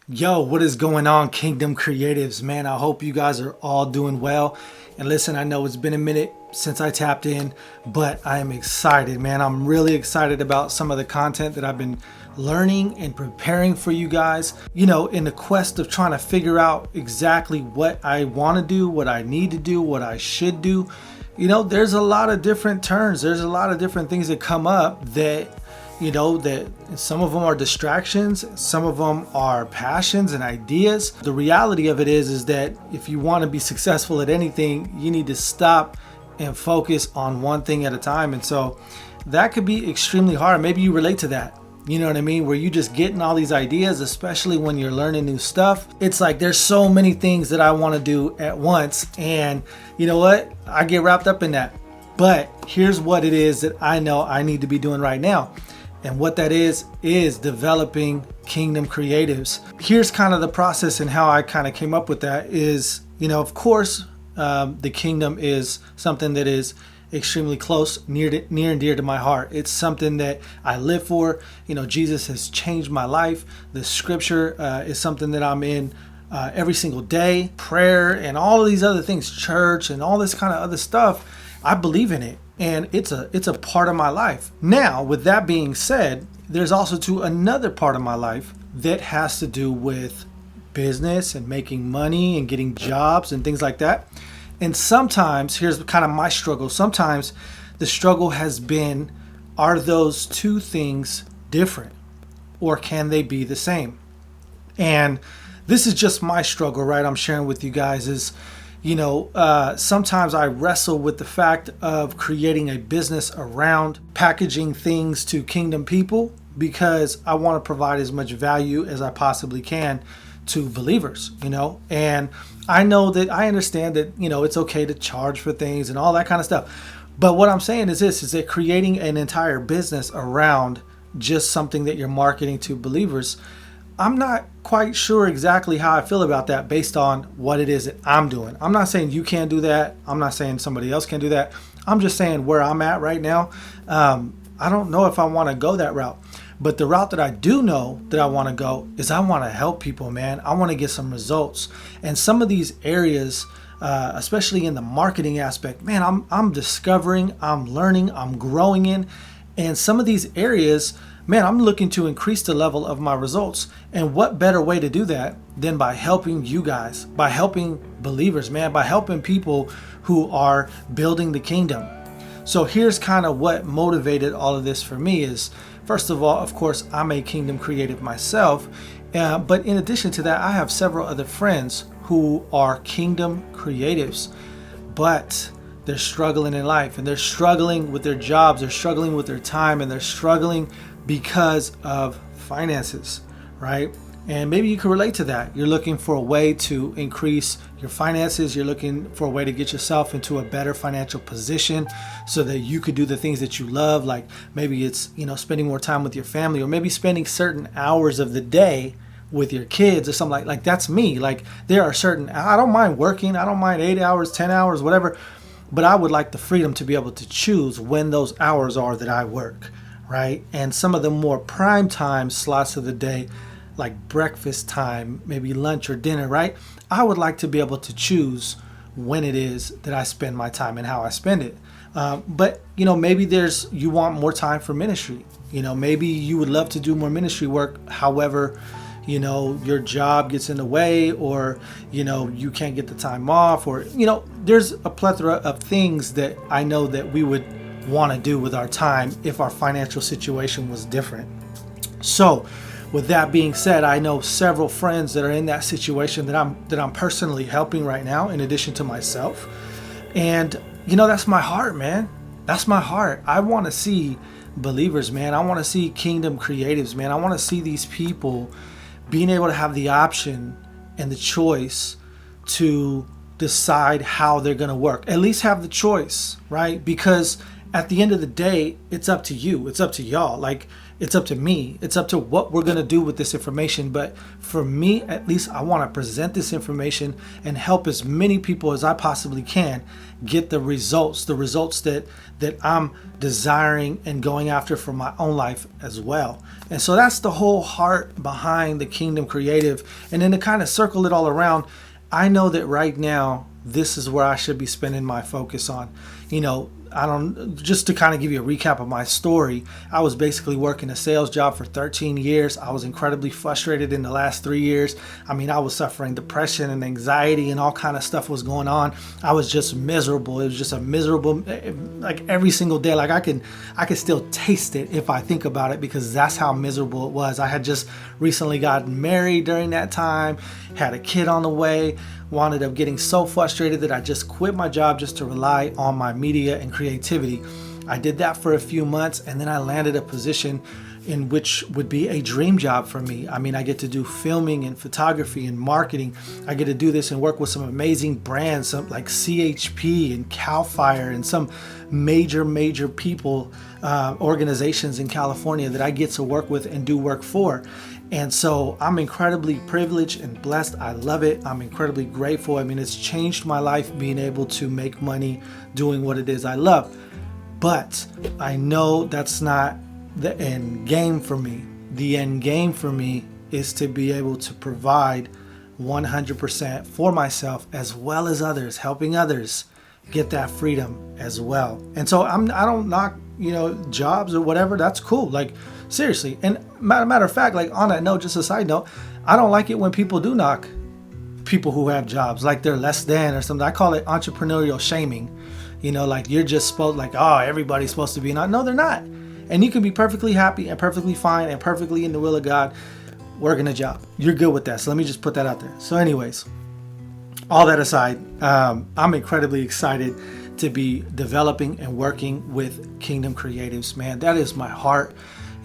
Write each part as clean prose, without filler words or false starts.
Yo, what is going on, Kingdom Creatives? Man, I hope you guys are all doing well. And listen, I know it's been a minute since I tapped in, but I am excited, man. I'm really excited about some of the content that I've been learning and preparing for you guys. In the quest of trying to figure out exactly what I want to do, what I need to do, what I should do. There's a lot of different turns. There's a lot of different things that come up that some of them are distractions, some of them are passions and ideas. The reality of it is that if you want to be successful at anything, you need to stop and focus on one thing at a time. And so that could be extremely hard. Maybe you relate to that. You know what I mean? Where you just getting all these ideas, especially when you're learning new stuff. It's like there's so many things that I want to do at once. And you know what? I get wrapped up in that. But here's what it is that I know I need to be doing right now. And what that is developing Kingdom Creatives. Here's kind of the process and how I kind of came up with that is, of course, the kingdom is something that is extremely close, near and dear to my heart. It's something that I live for. Jesus has changed my life. The scripture is something that I'm in every single day. Prayer and all of these other things, church and all this kind of other stuff, I believe in it. And it's a part of my life. Now, with that being said, there's also another part of my life that has to do with business and making money and getting jobs and things like that. And sometimes, here's kind of my struggle. Sometimes the struggle has been, are those two things different or can they be the same? And this is just my struggle, right? I'm sharing with you guys is, sometimes I wrestle with the fact of creating a business around packaging things to kingdom people because I want to provide as much value as I possibly can to believers, and I know that I understand that, it's okay to charge for things and all that kind of stuff. But what I'm saying is is that creating an entire business around just something that you're marketing to believers, I'm not quite sure exactly how I feel about that based on what it is that I'm doing. I'm not saying you can't do that. I'm not saying somebody else can do that. I'm just saying where I'm at right now. I don't know if I want to go that route. But the route that I do know that I want to go is I want to help people, man. I want to get some results. And some of these areas, especially in the marketing aspect, man, I'm discovering, I'm learning, I'm growing in. And some of these areas, man, I'm looking to increase the level of my results. And what better way to do that than by helping you guys, by helping believers, man, by helping people who are building the kingdom. So here's kind of what motivated all of this for me is, first of all, of course, I'm a kingdom creative myself. But in addition to that, I have several other friends who are kingdom creatives, but they're struggling in life and they're struggling with their jobs. They're struggling with their time and they're struggling because of finances, right? And maybe you can relate to that. You're looking for a way to increase your finances. You're looking for a way to get yourself into a better financial position so that you could do the things that you love. Like maybe it's, spending more time with your family or maybe spending certain hours of the day with your kids or something like that's me. Like there are I don't mind working. I don't mind 8 hours, 10 hours, whatever. But I would like the freedom to be able to choose when those hours are that I work, right? And some of the more prime time slots of the day, like breakfast time, maybe lunch or dinner, right? I would like to be able to choose when it is that I spend my time and how I spend it. But maybe you want more time for ministry. Maybe you would love to do more ministry work. However, your job gets in the way or, you can't get the time off or, there's a plethora of things that I know that we would want to do with our time if our financial situation was different. So with that being said, I know several friends that are in that situation that I'm personally helping right now, in addition to myself. And that's my heart, man. That's my heart. I want to see believers, man. I want to see kingdom creatives, man. I want to see these people being able to have the option and the choice to decide how they're going to work. At least have the choice, right? Because at the end of the day, it's up to you. It's up to y'all. Like It's up to me. It's up to what we're going to do with this information. But for me, at least, I want to present this information and help as many people as I possibly can get the results that I'm desiring and going after for my own life as well. And so that's the whole heart behind the Kingdom Creative. And then to kind of circle it all around, I know that right now, this is where I should be spending my focus on. Just to kind of give you a recap of my story, I was basically working a sales job for 13 years. I was incredibly frustrated in the last 3 years. I mean, I was suffering depression and anxiety and all kind of stuff was going on. I was just miserable. It was just a miserable, like every single day. Like I can still taste it if I think about it, because that's how miserable it was. I had just recently gotten married during that time, had a kid on the way, wound up getting so frustrated that I just quit my job just to rely on my media and creativity. I did that for a few months, and then I landed a position in which would be a dream job for me. I mean, I get to do filming and photography and marketing. I get to do this and work with some amazing brands, some like CHP and CAL FIRE and some major people, organizations in California that I get to work with and do work for. And so I'm incredibly privileged and blessed. I love it. I'm incredibly grateful. I mean, it's changed my life being able to make money doing what it is I love. But I know that's not the end game for me. The end game for me is to be able to provide 100% for myself as well as others, helping others get that freedom as well. And so I don't knock, jobs or whatever. That's cool. Like seriously. And matter of fact, like on that note, just a side note, I don't like it when people do knock people who have jobs like they're less than or something. I call it entrepreneurial shaming. Like you're just supposed, like, oh, everybody's supposed to be not. No, they're not. And you can be perfectly happy and perfectly fine and perfectly in the will of God working a job. You're good with that. So let me just put that out there. So anyways, all that aside, I'm incredibly excited to be developing and working with Kingdom Creatives, man. That is my heart.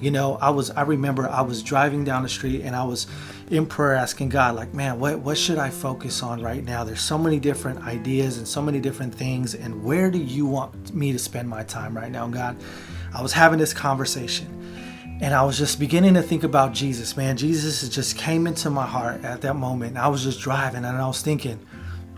I remember I was driving down the street and I was in prayer asking God, like, man, what should I focus on right now? There's so many different ideas and so many different things. And where do you want me to spend my time right now, God? I was having this conversation and I was just beginning to think about Jesus, man. Jesus just came into my heart at that moment. And I was just driving and I was thinking,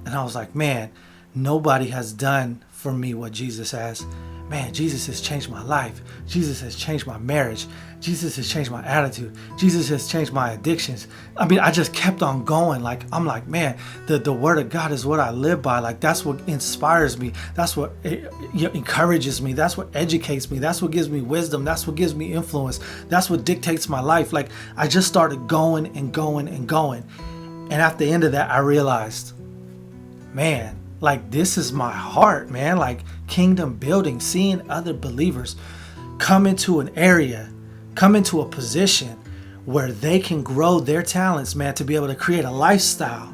and I was like, man, nobody has done for me what Jesus has. Man, Jesus has changed my life. Jesus has changed my marriage. Jesus has changed my attitude. Jesus has changed my addictions. I mean, I just kept on going. Like, I'm like, man, the word of God is what I live by. Like, that's what inspires me. That's what encourages me. That's what educates me. That's what gives me wisdom. That's what gives me influence. That's what dictates my life. Like, I just started going and going and going. And at the end of that, I realized, man, like, this is my heart, man. Like, kingdom building, seeing other believers come into an area, come into a position where they can grow their talents, man, to be able to create a lifestyle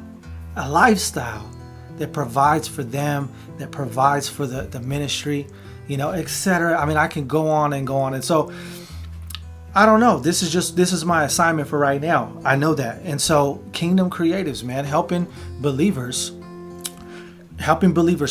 that provides for them, that provides for the ministry, etc. I mean, I can go on and go on. And so, I don't know. This is my assignment for right now. I know that. And so, Kingdom Creatives, man, helping believers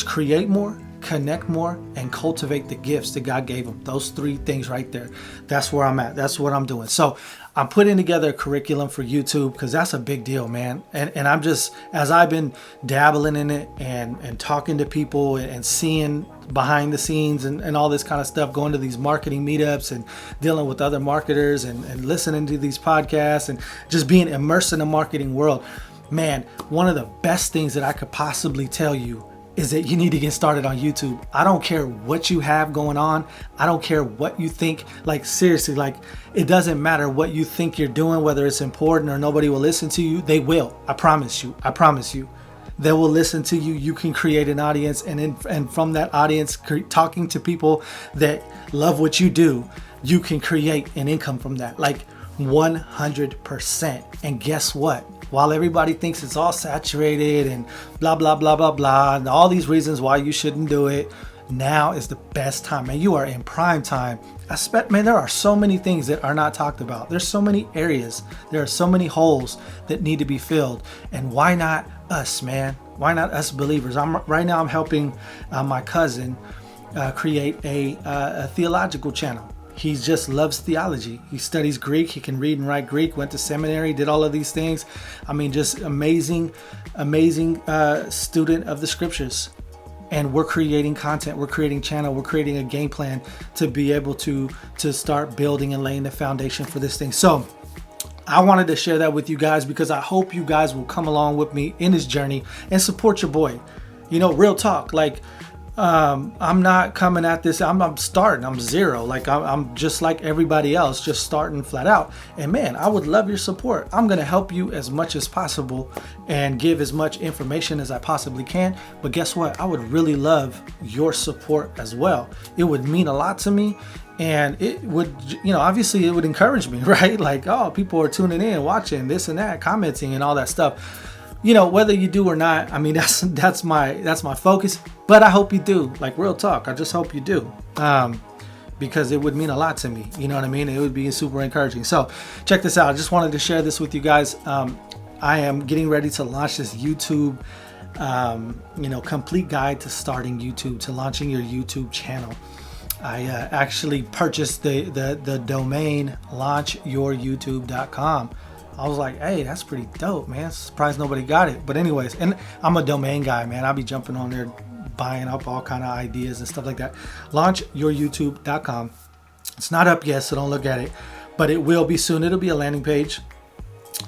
create more, connect more, and cultivate the gifts that God gave them. Those three things right there. That's where I'm at. That's what I'm doing. So I'm putting together a curriculum for YouTube because that's a big deal, man. And I'm just, as I've been dabbling in it and talking to people and seeing behind the scenes and all this kind of stuff, going to these marketing meetups and dealing with other marketers and listening to these podcasts and just being immersed in the marketing world. Man, one of the best things that I could possibly tell you is that you need to get started on YouTube. I don't care what you have going on. I don't care what you think. Like, seriously, like, it doesn't matter what you think you're doing, whether it's important or nobody will listen to you. They will. I promise you. They will listen to you. You can create an audience, and from that audience, talking to people that love what you do, you can create an income from that. Like, 100%. And guess what? While everybody thinks it's all saturated and blah, blah, blah, blah, blah, and all these reasons why you shouldn't do it, now is the best time. Man, you are in prime time. Man, there are so many things that are not talked about. There's so many areas. There are so many holes that need to be filled. And why not us, man? Why not us believers? Right now I'm helping my cousin create a theological channel. He just loves theology. He studies Greek. He can read and write Greek, went to seminary, did all of these things. I mean, just amazing student of the scriptures. And we're creating content, we're creating channel, we're creating a game plan to be able to start building and laying the foundation for this thing. So I wanted to share that with you guys because I hope you guys will come along with me in this journey and support your boy. You know, real talk, like I'm not coming at this, I'm starting, I'm zero. Like I'm just like everybody else, just starting flat out. And man, I would love your support. I'm going to help you as much as possible and give as much information as I possibly can. But guess what? I would really love your support as well. It would mean a lot to me. And it would, you know, obviously it would encourage me, right? Like, oh, people are tuning in, watching this and that, commenting and all that stuff. You know, whether you do or not, I mean, that's my focus, but I hope you do. Like, real talk, I just hope you do, because it would mean a lot to me. You know what I mean? It would be super encouraging. So check this out. I just wanted to share this with you guys. I am getting ready to launch this YouTube, complete guide to starting YouTube, to launching your YouTube channel. I actually purchased the domain launchyouryoutube.com. I was like, hey, that's pretty dope, man. Surprised nobody got it. But anyways, and I'm a domain guy, man. I'll be jumping on there, buying up all kind of ideas and stuff like that. Launchyouryoutube.com. It's not up yet, so don't look at it. But it will be soon. It'll be a landing page.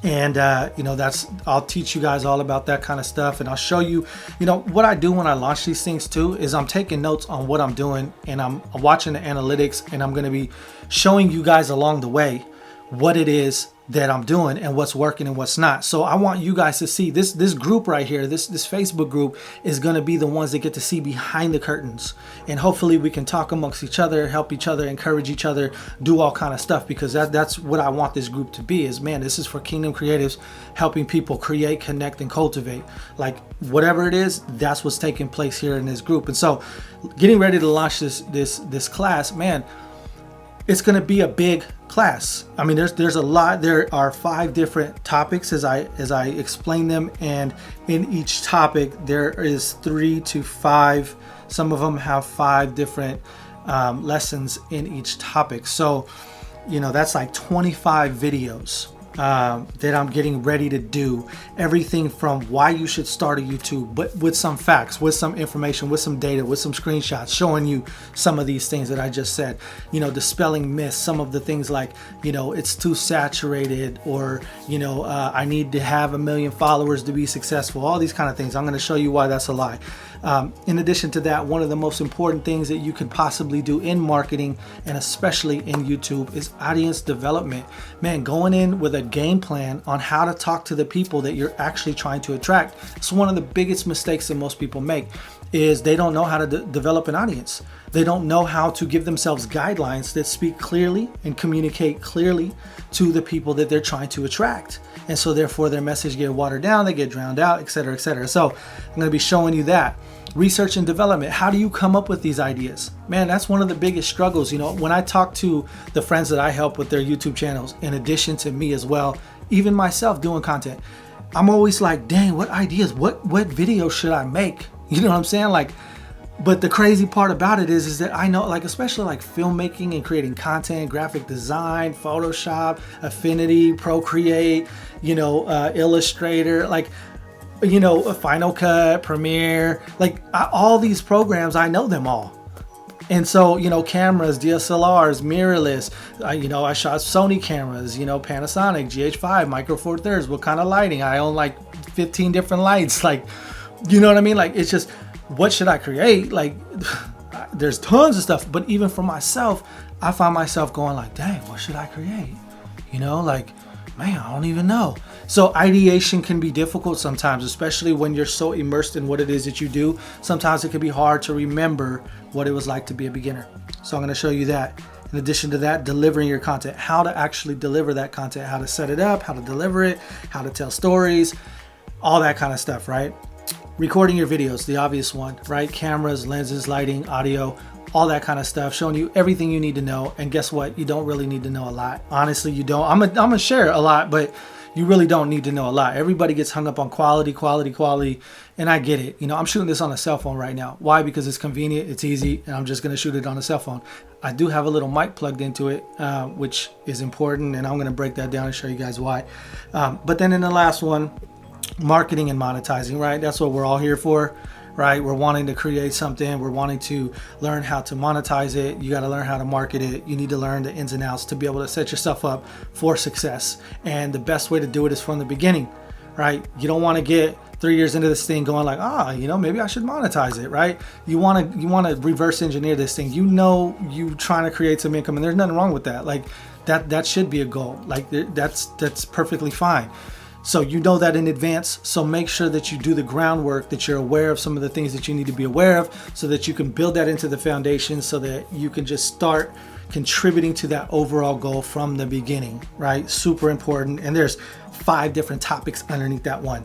And, I'll teach you guys all about that kind of stuff. And I'll show you, what I do when I launch these things too, is I'm taking notes on what I'm doing and I'm watching the analytics, and I'm going to be showing you guys along the way what it is that I'm doing and what's working and what's not. So I want you guys to see this group right here. This Facebook group is going to be the ones that get to see behind the curtains, and hopefully we can talk amongst each other, help each other, encourage each other, do all kind of stuff, because that's what I want this group to be. Is, man, this is for Kingdom Creatives, helping people create, connect, and cultivate. Like, whatever it is, that's what's taking place here in this group. And so getting ready to launch this class, man, it's going to be a big class. I mean, there's a lot. There are 5 different topics as I explain them, and in each topic there is 3 to 5. Some of them have 5 different lessons in each topic. So, that's like 25 videos that I'm getting ready to do. Everything from why you should start a YouTube, but with some facts, with some information, with some data, with some screenshots, showing you some of these things that I just said, dispelling myths, some of the things like, it's too saturated, or, I need to have 1 million followers to be successful, all these kind of things. I'm going to show you why that's a lie. In addition to that, one of the most important things that you could possibly do in marketing, and especially in YouTube, is audience development. Man, going in with a game plan on how to talk to the people that you're actually trying to attract. It's one of the biggest mistakes that most people make, is they don't know how to develop an audience. They don't know how to give themselves guidelines that speak clearly and communicate clearly to the people that they're trying to attract. And so therefore their message get watered down, they get drowned out, etc., etc. So I'm going to be showing you that. Research and development. How do you come up with these ideas? Man, that's one of the biggest struggles. When I talk to the friends that I help with their YouTube channels, in addition to me as well, even myself doing content, I'm always like, dang, what ideas, what video should I make? You know what I'm saying? Like, but the crazy part about it is that I know, like, especially like filmmaking and creating content, graphic design, Photoshop, Affinity, Procreate, Illustrator, like, Final Cut, Premiere, like all these programs, I know them all. And so, cameras, DSLRs, mirrorless, I shot Sony cameras, Panasonic, GH5, Micro Four Thirds, what kind of lighting? I own like 15 different lights, like, you know what I mean? Like, it's just, what should I create? Like, there's tons of stuff, but even for myself, I find myself going like, dang, what should I create? Like, man, I don't even know. So ideation can be difficult sometimes, especially when you're so immersed in what it is that you do. Sometimes it can be hard to remember what it was like to be a beginner. So I'm going to show you that. In addition to that, delivering your content, how to actually deliver that content, how to set it up, how to deliver it, how to tell stories, all that kind of stuff, right? Recording your videos, the obvious one, right? Cameras, lenses, lighting, audio, all that kind of stuff, showing you everything you need to know. And guess what? You don't really need to know a lot. Honestly, you don't. I'm gonna share a lot, but you really don't need to know a lot. Everybody gets hung up on quality, quality, quality, and I get it. You know, I'm shooting this on a cell phone right now. Why? Because it's convenient, it's easy, and I'm just going to shoot it on a cell phone. I do have a little mic plugged into it, which is important, and I'm going to break that down and show you guys why. But then in the last one, marketing and monetizing, right? That's what we're all here for, right? We're wanting to create something. We're wanting to learn how to monetize it. You got to learn how to market it. You need to learn the ins and outs to be able to set yourself up for success. And the best way to do it is from the beginning, right? You don't want to get 3 years into this thing going like, you know, maybe I should monetize it, right? You want to reverse engineer this thing. You know, you trying to create some income, and there's nothing wrong with that. Like that should be a goal. Like that's perfectly fine. So you know that in advance. So make sure that you do the groundwork, that you're aware of some of the things that you need to be aware of, so that you can build that into the foundation, so that you can just start contributing to that overall goal from the beginning, right? Super important. And there's 5 different topics underneath that one.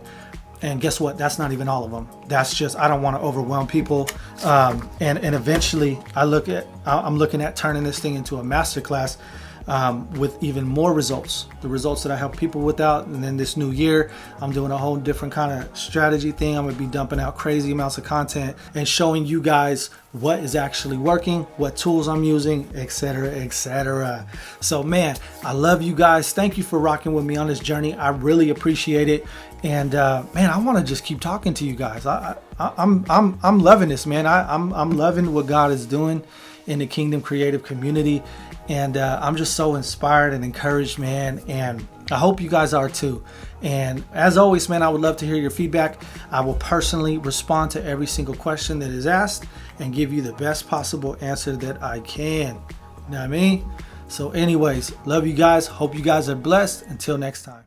And guess what? That's not even all of them. That's just, I don't want to overwhelm people. And eventually I'm looking at turning this thing into a masterclass with even more results, the results that I help people without. And then this new year, I'm doing a whole different kind of strategy thing. I'm going to be dumping out crazy amounts of content and showing you guys what is actually working, what tools I'm using, etc., etc. So man, I love you guys. Thank you for rocking with me on this journey. I really appreciate it. And man, I want to just keep talking to you guys. I'm loving this, man. I'm loving what God is doing in the Kingdom Creative community. And I'm just so inspired and encouraged, man. And I hope you guys are too. And as always, man, I would love to hear your feedback. I will personally respond to every single question that is asked and give you the best possible answer that I can. You know what I mean? So anyways, love you guys. Hope you guys are blessed. Until next time.